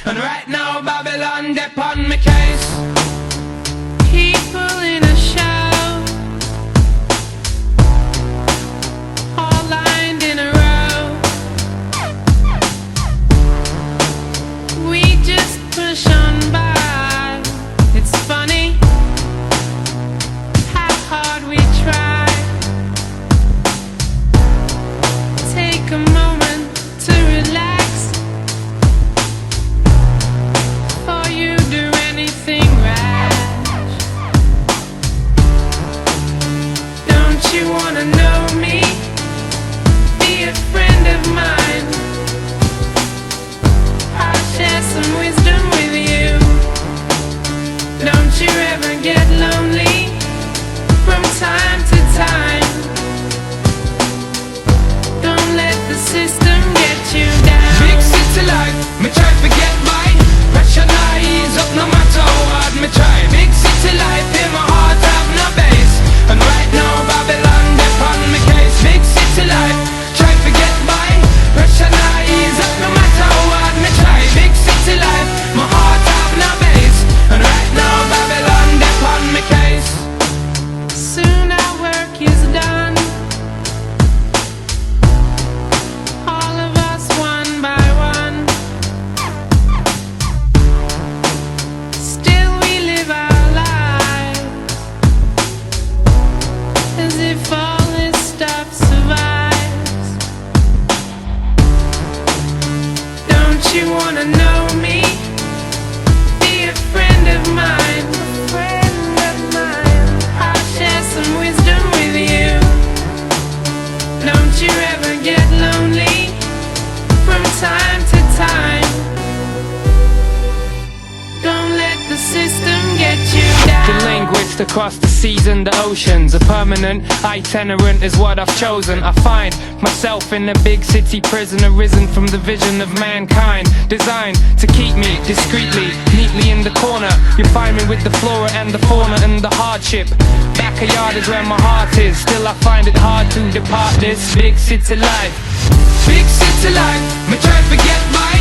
And right now Babylon dep on my case. People in a show, all lined in a row. We just push on by. It's funny how hard we try. Take a moment to relax before you do anything rash. Don't you wanna know me? Be a friend of mine. I'll share some wisdom with you. Don't you ever get lonely from time to time. Don't let the system get you down. Big city life, me try to get by. Pressure now ease up no matter how hard me try. Big city life in my heart have no base. And right now Babylon dep on me case. Big city life, try to get by. Pressure now ease up no matter how hard me try. Big city life, my heart have no base. And right now Babylon dep on me case. Soon our work is done, all of us one by one. Still we live our lives as if all this stuff survives. Don't you wanna know me? Be a friend of mine. I'll share some wisdom with you. Don't you ever get lonely from time to time. Don't let the system get you down. The linguist across the seas and the oceans. A permanent itinerant is what I've chosen. I find myself in a big city prison, arisen from the vision of mankind, designed to keep me discreetly, neatly in the corner. You find me with the flora and the fauna and the hardship. Backyard is where my heart is. Still I find it hard to depart this big city life. Big city life, me try to get by.